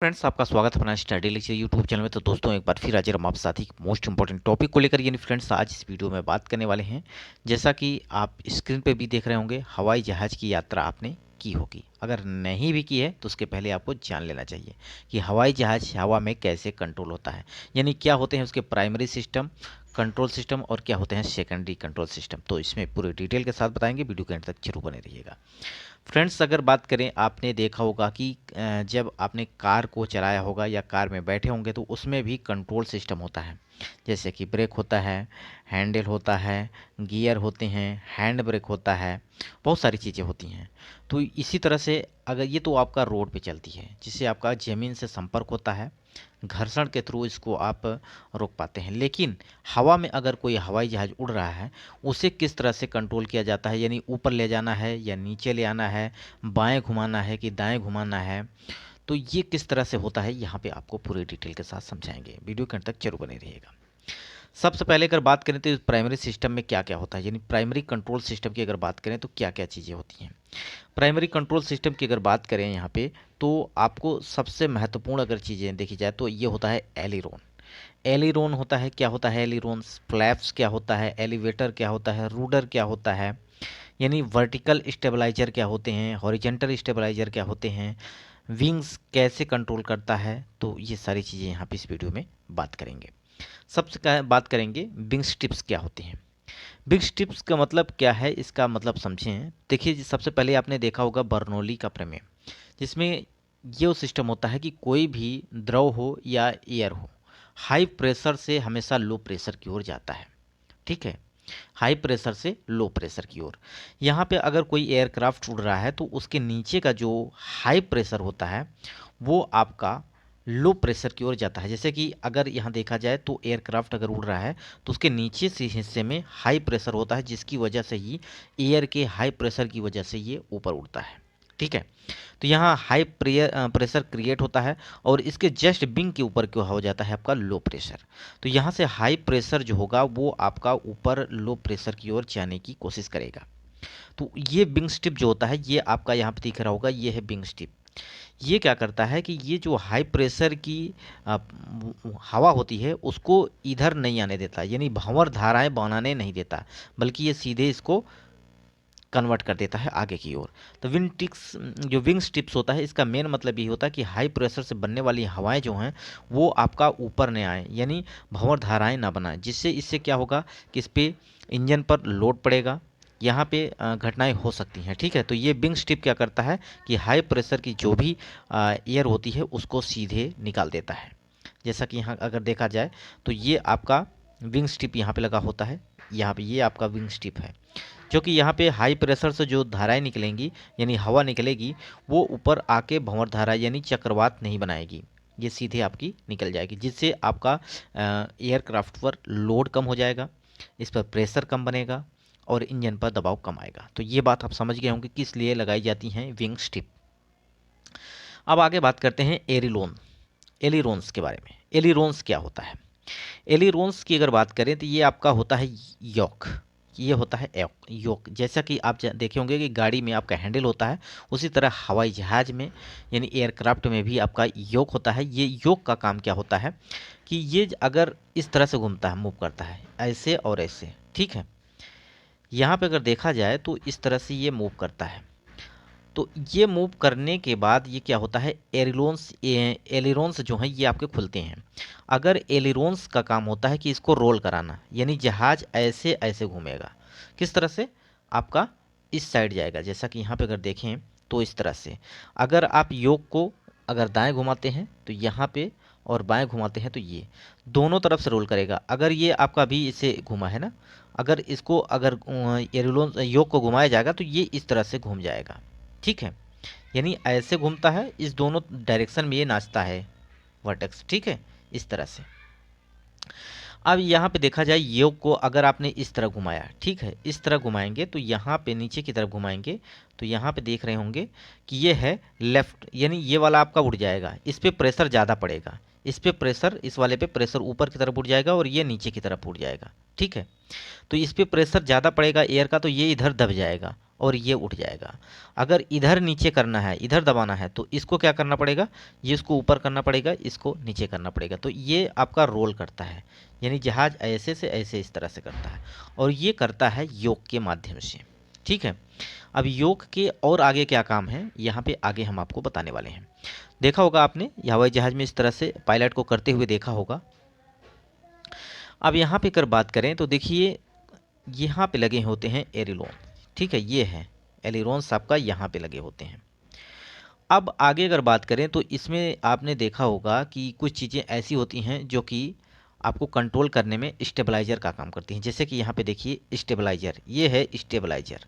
Friends, आपका स्वागत है अपना स्टडी लेक्चर यूट्यूब चैनल में। तो दोस्तों, एक बार फिर हाजिर हम आपके साथ ही मोस्ट इंपॉर्टेंट टॉपिक को लेकर। यानी फ्रेंड्स, आज इस वीडियो में बात करने वाले हैं, जैसा कि आप स्क्रीन पे भी देख रहे होंगे, हवाई जहाज़ की यात्रा आपने की होगी। अगर नहीं भी की है तो उसके पहले आपको जान लेना चाहिए कि हवाई जहाज़ हवा में कैसे कंट्रोल होता है, यानी क्या होते हैं उसके प्राइमरी सिस्टम, कंट्रोल सिस्टम, और क्या होते हैं सेकेंडरी कंट्रोल सिस्टम। तो इसमें पूरे डिटेल के साथ बताएंगे, वीडियो के अंत तक जरूर बने रहिएगा। फ्रेंड्स, अगर बात करें, आपने देखा होगा कि जब आपने कार को चलाया होगा या कार में बैठे होंगे तो उसमें भी कंट्रोल सिस्टम होता है। जैसे कि ब्रेक होता है, हैंडल होता है, गियर होते हैं, हैंड ब्रेक होता है, बहुत सारी चीज़ें होती हैं। तो इसी तरह से अगर ये तो आपका रोड पे चलती है, जिससे आपका ज़मीन से संपर्क होता है, घर्षण के थ्रू इसको आप रोक पाते हैं। लेकिन हवा में अगर कोई हवाई जहाज़ उड़ रहा है, उसे किस तरह से कंट्रोल किया जाता है, यानी ऊपर ले जाना है या नीचे ले आना है, बाएं घुमाना है कि दाएं घुमाना है, तो ये किस तरह से होता है, यहाँ पे आपको पूरी डिटेल के साथ समझाएंगे। वीडियो के अंत तक जरूर बने रहिएगा। सबसे पहले अगर बात करें तो प्राइमरी सिस्टम में क्या क्या होता है, यानी प्राइमरी कंट्रोल सिस्टम की अगर बात करें तो क्या क्या चीज़ें होती हैं। प्राइमरी कंट्रोल सिस्टम की अगर बात करें यहाँ पे, तो आपको सबसे महत्वपूर्ण अगर चीज़ें देखी जाए तो ये होता है एलिरोन। एलिरोन होता है, क्या होता है एलिरोन, फ्लैप्स क्या होता है, एलिवेटर क्या होता है, रूडर क्या होता है, यानी वर्टिकल स्टेबलाइजर क्या होते हैं, हॉरिजेंटल स्टेबलाइजर क्या होते हैं, विंग्स कैसे कंट्रोल करता है। तो ये सारी चीज़ें यहाँ पे इस वीडियो में बात करेंगे। सबसे बात करेंगे विंग्स टिप्स क्या होते हैं। विंग्स टिप्स का मतलब क्या है, इसका मतलब समझें। देखिए जी, सबसे पहले आपने देखा होगा बर्नौली का प्रमेय, जिसमें ये सिस्टम होता है कि कोई भी द्रव हो या एयर हो, हाई प्रेशर से हमेशा लो प्रेशर की ओर जाता है। ठीक है, हाई प्रेशर से लो प्रेशर की ओर। यहाँ पे अगर कोई एयरक्राफ्ट उड़ रहा है तो उसके नीचे का जो हाई प्रेशर होता है वो आपका लो प्रेशर की ओर जाता है। जैसे कि अगर यहाँ देखा जाए तो एयरक्राफ्ट अगर उड़ रहा है तो उसके नीचे से हिस्से में हाई प्रेशर होता है, जिसकी वजह से ही एयर के हाई प्रेशर की वजह से ये ऊपर उड़ता है। ठीक है, तो यहाँ हाई प्रेशर क्रिएट होता है और इसके जस्ट विंग के ऊपर क्या हो जाता है आपका लो प्रेशर। तो यहाँ से हाई प्रेशर जो होगा वो आपका ऊपर लो प्रेशर की ओर जाने की कोशिश करेगा। तो ये विंग स्टिप जो होता है, ये आपका यहाँ पे दिख रहा होगा, ये है विंग स्टिप। ये क्या करता है कि ये जो हाई प्रेशर की आ, हवा होती है उसको इधर नहीं आने देता, यानी भंवर धाराएं बनाने नहीं देता, बल्कि ये सीधे इसको कन्वर्ट कर देता है आगे की ओर। तो विंग टिप्स, जो विंग्स टिप्स होता है, इसका मेन मतलब ये होता है कि हाई प्रेशर से बनने वाली हवाएं जो हैं वो आपका ऊपर न आए, यानी भंवर धाराएं ना बनाए, जिससे इससे क्या होगा कि इस पे इंजन पर लोड पड़ेगा, यहाँ पे घटनाएं हो सकती हैं। ठीक है, तो ये विंग स्टिप क्या करता है कि हाई प्रेशर की जो भी एयर होती है उसको सीधे निकाल देता है। जैसा कि यहाँ अगर देखा जाए तो ये आपका विंग स्टिप यहाँ पे लगा होता है, यहाँ पे ये आपका विंग स्टिप है, क्योंकि यहाँ पे हाई प्रेशर से जो धाराएं निकलेंगी, यानी हवा निकलेगी, वो ऊपर आके भंवर धारा यानी चक्रवात नहीं बनाएगी, ये सीधे आपकी निकल जाएगी, जिससे आपका एयरक्राफ्ट पर लोड कम हो जाएगा, इस पर प्रेशर कम बनेगा और इंजन पर दबाव कम आएगा। तो ये बात आप समझ गए होंगे किस लिए लगाई जाती हैं विंग स्टिप। अब आगे बात करते हैं एरिलोन, एलिरोन्स के बारे में। एलिरोन्स क्या होता है, एलिरोन्स की अगर बात करें तो ये आपका होता है यॉक, ये होता है योक योक। जैसा कि आप देखे होंगे कि गाड़ी में आपका हैंडल होता है, उसी तरह हवाई जहाज़ में यानी एयरक्राफ्ट में भी आपका योक होता है। ये योक का काम क्या होता है कि ये अगर इस तरह से घूमता है, मूव करता है ऐसे और ऐसे। ठीक है, यहाँ पे अगर देखा जाए तो इस तरह से ये मूव करता है। तो ये मूव करने के बाद ये क्या होता है, एलिरोन्स, एलिरोन्स जो हैं ये आपके खुलते हैं। अगर एलिरोन्स का काम होता है कि इसको रोल कराना, यानी जहाज ऐसे ऐसे घूमेगा, किस तरह से, आपका इस साइड जाएगा। जैसा कि यहाँ पे अगर देखें तो इस तरह से, अगर आप योक को अगर दाएं घुमाते हैं तो यहाँ पे, और बाएं घुमाते हैं तो ये दोनों तरफ से रोल करेगा। अगर ये आपका भी इसे घुमा है ना, अगर इसको अगर एलिरोन योक को घुमाया जाएगा तो ये इस तरह से घूम जाएगा। ठीक है, यानी ऐसे घूमता है, इस दोनों डायरेक्शन में ये नाचता है वर्टेक्स। ठीक है, इस तरह से। अब यहाँ पे देखा जाए योग को अगर आपने इस तरह घुमाया, ठीक है, इस तरह घुमाएंगे तो यहाँ पे नीचे की तरफ घुमाएंगे तो यहाँ पे देख रहे होंगे कि ये है लेफ्ट, यानी ये वाला आपका उड़ जाएगा, इस पे प्रेशर ज़्यादा पड़ेगा, इस पे प्रेशर, इस वाले पे प्रेशर ऊपर की तरफ उड़ जाएगा और ये नीचे की तरफ उड़ जाएगा। ठीक है, तो इस पे प्रेशर ज़्यादा पड़ेगा एयर का, तो ये इधर दब जाएगा और ये उठ जाएगा। अगर इधर नीचे करना है, इधर दबाना है, तो इसको क्या करना पड़ेगा, ये इसको ऊपर करना पड़ेगा, इसको नीचे करना पड़ेगा। तो ये आपका रोल करता है, यानी जहाज ऐसे से ऐसे इस तरह से करता है, और ये करता है योक के माध्यम से। ठीक है, अब योक के और आगे क्या काम है यहाँ पे आगे हम आपको बताने वाले हैं। देखा होगा आपने हवाई जहाज में इस तरह से पायलट को करते हुए देखा होगा। अब यहाँ पे कर बात करें तो देखिए यहाँ पे लगे होते हैं एरिलोन। ठीक है, ये है एलिरोन्स आपका यहाँ पे लगे होते हैं। अब आगे अगर बात करें तो इसमें आपने देखा होगा कि कुछ चीज़ें ऐसी होती हैं जो कि आपको कंट्रोल करने में स्टेबलाइजर का काम करती हैं। जैसे कि यहाँ पे देखिए स्टेबलाइजर, ये है स्टेबलाइजर।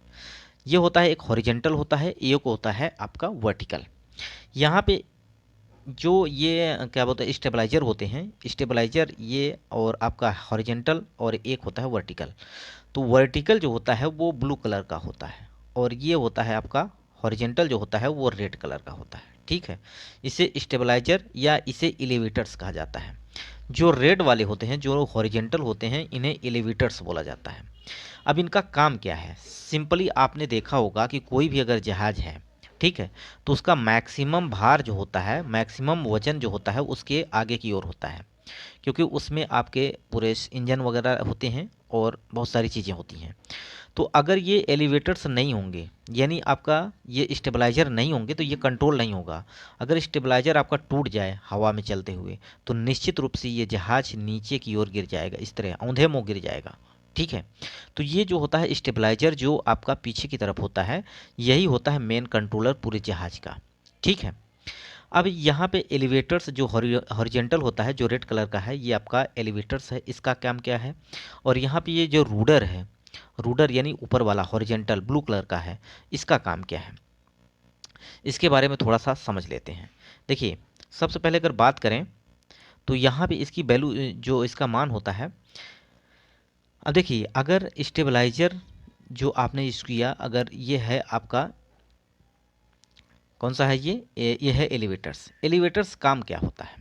ये होता है एक हॉरिजेंटल होता है, एक होता है आपका वर्टिकल। यहाँ पे जो ये क्या बोलते हैं स्टेबलाइजर होते हैं, स्टेबलाइजर ये और आपका हॉरिजेंटल और एक होता है वर्टिकल। तो वर्टिकल जो होता है वो ब्लू कलर का होता है, और ये होता है आपका हॉरिजेंटल जो होता है वो रेड कलर का होता है। ठीक है, इसे स्टेबलाइजर या इसे एलिवेटर्स कहा जाता है। जो रेड वाले होते हैं, जो हॉरिजेंटल होते हैं, इन्हें एलिवेटर्स बोला जाता है। अब इनका काम क्या है, सिंपली आपने देखा होगा कि कोई भी अगर जहाज है, ठीक है, तो उसका मैक्सिमम भार जो होता है, मैक्सिमम वजन जो होता है उसके आगे की ओर होता है, क्योंकि उसमें आपके पूरे इंजन वगैरह होते हैं और बहुत सारी चीज़ें होती हैं। तो अगर ये एलिवेटर्स नहीं होंगे, यानी आपका ये स्टेबलाइजर नहीं होंगे, तो ये कंट्रोल नहीं होगा। अगर स्टेबलाइजर आपका टूट जाए हवा में चलते हुए, तो निश्चित रूप से ये जहाज नीचे की ओर गिर जाएगा, इस तरह औंधे मुँह गिर जाएगा। ठीक है, तो ये जो होता है स्टेबलाइजर जो आपका पीछे की तरफ होता है, यही होता है मेन कंट्रोलर पूरे जहाज का। ठीक है, अब यहाँ पे एलिवेटर्स जो हॉरिजेंटल होता है, जो रेड कलर का है, ये आपका एलिवेटर्स है, इसका काम क्या है। और यहाँ पे ये जो रूडर है, रूडर यानी ऊपर वाला हॉरिजेंटल ब्लू कलर का है, इसका काम क्या है, इसके बारे में थोड़ा सा समझ लेते हैं। देखिए, सबसे पहले अगर बात करें तो यहाँ पे इसकी वैल्यू जो इसका मान होता है, अब देखिए अगर स्टेबलाइजर जो आपने यूज़ किया, अगर ये है आपका कौन सा है, ये है एलिवेटर्स। एलिवेटर्स काम क्या होता है,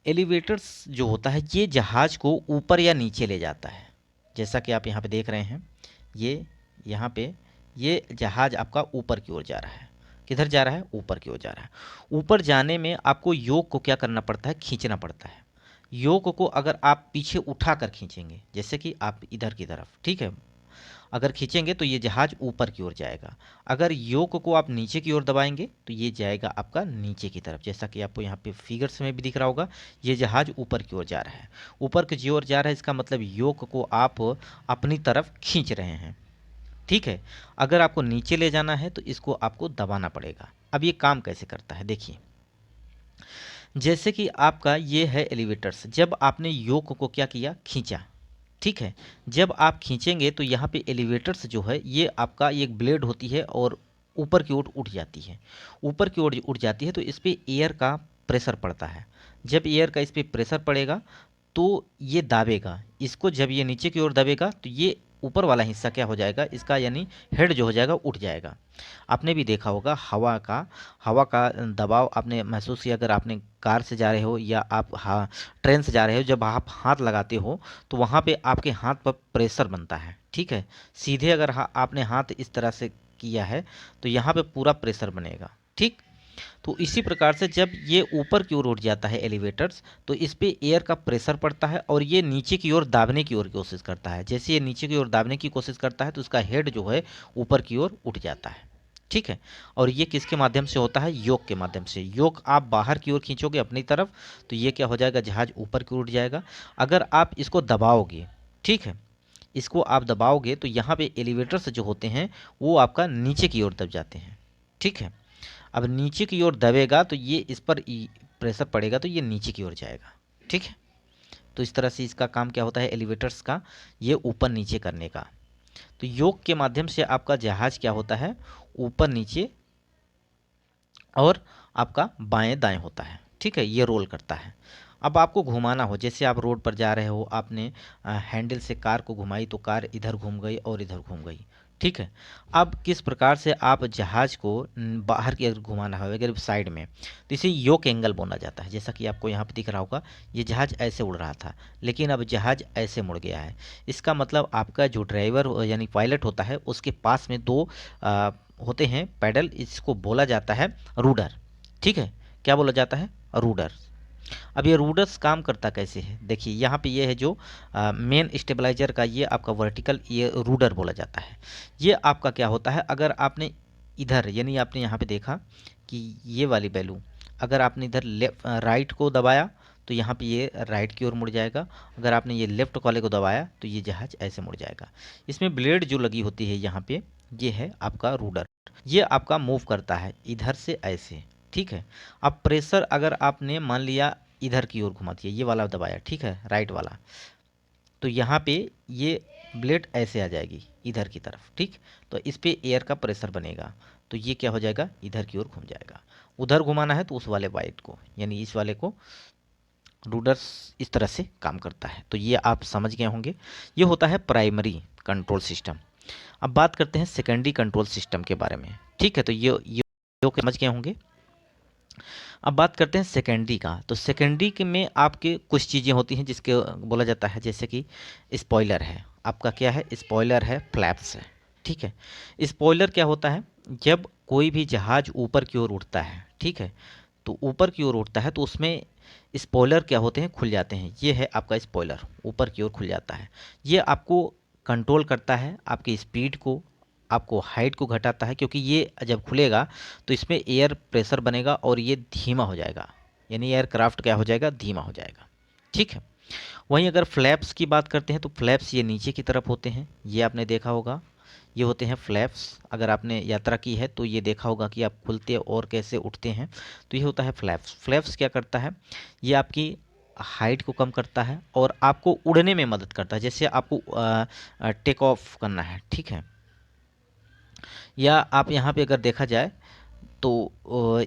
एलिवेटर्स जो होता है ये जहाज को ऊपर या नीचे ले जाता है। जैसा कि आप यहाँ पे देख रहे हैं, ये यहाँ पे ये जहाज आपका ऊपर की ओर जा रहा है। किधर जा रहा है, ऊपर की ओर जा रहा है। ऊपर जाने में आपको योक को क्या करना पड़ता है, खींचना पड़ता है। योक को अगर आप पीछे उठा कर खींचेंगे, जैसे कि आप इधर की तरफ, ठीक है, अगर खींचेंगे तो ये जहाज ऊपर की ओर जाएगा। अगर योक को आप नीचे की ओर दबाएंगे तो ये जाएगा आपका नीचे की तरफ। जैसा कि आपको यहाँ पे फिगर्स में भी दिख रहा होगा, ये जहाज ऊपर की ओर जा रहा है। ऊपर की ओर जा रहा है, इसका मतलब योक को आप अपनी तरफ खींच रहे हैं। ठीक है, अगर आपको नीचे ले जाना है तो इसको आपको दबाना पड़ेगा। अब ये काम कैसे करता है, देखिए, जैसे कि आपका ये है एलिवेटर्स, जब आपने योक को क्या किया, खींचा। ठीक है, जब आप खींचेंगे तो यहाँ पे एलिवेटर्स जो है ये आपका एक ब्लेड होती है और ऊपर की ओर उठ जाती है। ऊपर की ओर उठ जाती है तो इस पर एयर का प्रेशर पड़ता है। जब एयर का इस पर प्रेशर पड़ेगा तो ये दाबेगा इसको। जब ये नीचे की ओर दबेगा तो ये ऊपर वाला हिस्सा क्या हो जाएगा, इसका यानी हेड जो हो जाएगा उठ जाएगा। आपने भी देखा होगा हवा का दबाव आपने महसूस किया, अगर आपने कार से जा रहे हो या आप ट्रेन से जा रहे हो, जब आप हाथ लगाते हो तो वहाँ पे आपके हाथ पर प्रेशर बनता है। ठीक है, सीधे अगर आपने हाथ इस तरह से किया है तो यहाँ पे पूरा प्रेशर बनेगा। ठीक, तो इसी प्रकार से जब ये ऊपर की ओर उठ जाता है एलिवेटर्स, तो इस पे एयर का प्रेशर पड़ता है और ये नीचे की ओर दाबने की कोशिश करता है। जैसे ये नीचे की ओर दाबने की कोशिश करता है तो इसका हेड जो है ऊपर की ओर उठ जाता है। ठीक है, और ये किसके माध्यम से होता है, योक के माध्यम से। योक आप बाहर की ओर खींचोगे अपनी तरफ तो ये क्या हो जाएगा, जहाज ऊपर की ओर उठ जाएगा। अगर आप इसको दबाओगे, ठीक है, इसको आप दबाओगे तो यहाँ पे एलिवेटर्स जो होते हैं वो आपका नीचे की ओर दब जाते हैं। ठीक है, अब नीचे की ओर दबेगा तो ये इस पर प्रेशर पड़ेगा तो ये नीचे की ओर जाएगा। ठीक है, तो इस तरह से इसका काम क्या होता है एलिवेटर्स का, ये ऊपर नीचे करने का। तो योक के माध्यम से आपका जहाज क्या होता है, ऊपर नीचे और आपका बाएं दाएं होता है। ठीक है, ये रोल करता है। अब आपको घुमाना हो, जैसे आप रोड पर जा रहे हो, आपने हैंडल से कार को घुमाई तो कार इधर घूम गई और इधर घूम गई। ठीक है। अब किस प्रकार से आप जहाज़ को बाहर की अगर घुमाना है अगर साइड में, तो इसे योक एंगल बोला जाता है। जैसा कि आपको यहाँ पे दिख रहा होगा, ये जहाज़ ऐसे उड़ रहा था, लेकिन अब जहाज़ ऐसे मुड़ गया है। इसका मतलब आपका जो ड्राइवर यानी पायलट होता है, उसके पास में दो होते हैं पैडल, इसको बोला जाता है रूडर। ठीक है, क्या बोला जाता है? रूडर। अब ये रूडर्स काम करता कैसे है, देखिए यहाँ पे ये है जो मेन स्टेबलाइजर का, ये आपका वर्टिकल, ये रूडर बोला जाता है। ये आपका क्या होता है, अगर आपने इधर यानी आपने यहाँ पे देखा कि ये वाली वैल्यू, अगर आपने इधर लेफ्ट राइट को दबाया तो यहाँ पे ये राइट की ओर मुड़ जाएगा। अगर आपने ये लेफ्ट वाले को दबाया तो ये जहाज ऐसे मुड़ जाएगा। इसमें ब्लेड जो लगी होती है यहाँ पे, ये है आपका रूडर। ये आपका मूव करता है इधर से ऐसे। ठीक है। अब प्रेशर अगर आपने मान लिया इधर की ओर घुमा दिया, ये वाला दबाया, ठीक है, राइट वाला, तो यहाँ पे ये ब्लेड ऐसे आ जाएगी इधर की तरफ। ठीक, तो इस पे एयर का प्रेशर बनेगा, तो ये क्या हो जाएगा, इधर की ओर घूम जाएगा। उधर घुमाना है तो उस वाले वाइट को यानी इस वाले को, रूडर्स इस तरह से काम करता है। तो ये आप समझ गए होंगे, ये होता है प्राइमरी कंट्रोल सिस्टम। अब बात करते हैं सेकेंडरी कंट्रोल सिस्टम के बारे में। ठीक है, तो ये समझ गए होंगे। अब बात करते हैं सेकेंडरी का। तो सेकेंडरी के में आपके कुछ चीज़ें होती हैं जिसके बोला जाता है, जैसे कि स्पॉइलर है आपका, क्या है, स्पॉइलर है, फ्लैप्स है। ठीक है, स्पॉइलर क्या होता है, जब कोई भी जहाज ऊपर की ओर उड़ता है, ठीक है, तो ऊपर की ओर उड़ता है तो उसमें स्पॉइलर क्या होते हैं, खुल जाते हैं। ये है आपका स्पॉइलर, ऊपर की ओर खुल जाता है। ये आपको कंट्रोल करता है, आपकी स्पीड को, आपको हाइट को घटाता है, क्योंकि ये जब खुलेगा तो इसमें एयर प्रेशर बनेगा और ये धीमा हो जाएगा, यानी एयरक्राफ्ट क्या हो जाएगा, धीमा हो जाएगा। ठीक है। वहीं अगर फ्लैप्स की बात करते हैं तो फ्लैप्स ये नीचे की तरफ होते हैं, ये आपने देखा होगा, ये होते हैं फ्लैप्स। अगर आपने यात्रा की है तो ये देखा होगा कि आप खुलते और कैसे उठते हैं, तो ये होता है फ्लैप्स। फ्लैप्स क्या करता है, ये आपकी हाइट को कम करता है और आपको उड़ने में मदद करता है। जैसे आपको टेक ऑफ करना है, ठीक है, या आप यहाँ पे अगर देखा जाए तो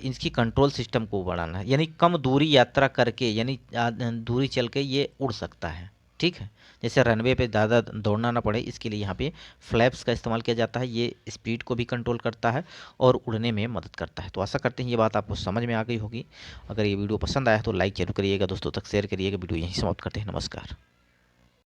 इसकी कंट्रोल सिस्टम को बढ़ाना है, यानी कम दूरी यात्रा करके, यानी दूरी चल के ये उड़ सकता है। ठीक है, जैसे रनवे पे ज़्यादा दौड़ना ना पड़े, इसके लिए यहाँ पे फ्लैप्स का इस्तेमाल किया जाता है। ये स्पीड को भी कंट्रोल करता है और उड़ने में मदद करता है। तो आशा करते हैं ये बात आपको समझ में आ गई होगी। अगर ये वीडियो पसंद आया तो लाइक जरूर करिएगा, दोस्तों तक शेयर करिएगा। वीडियो यहीं समाप्त करते हैं। नमस्कार।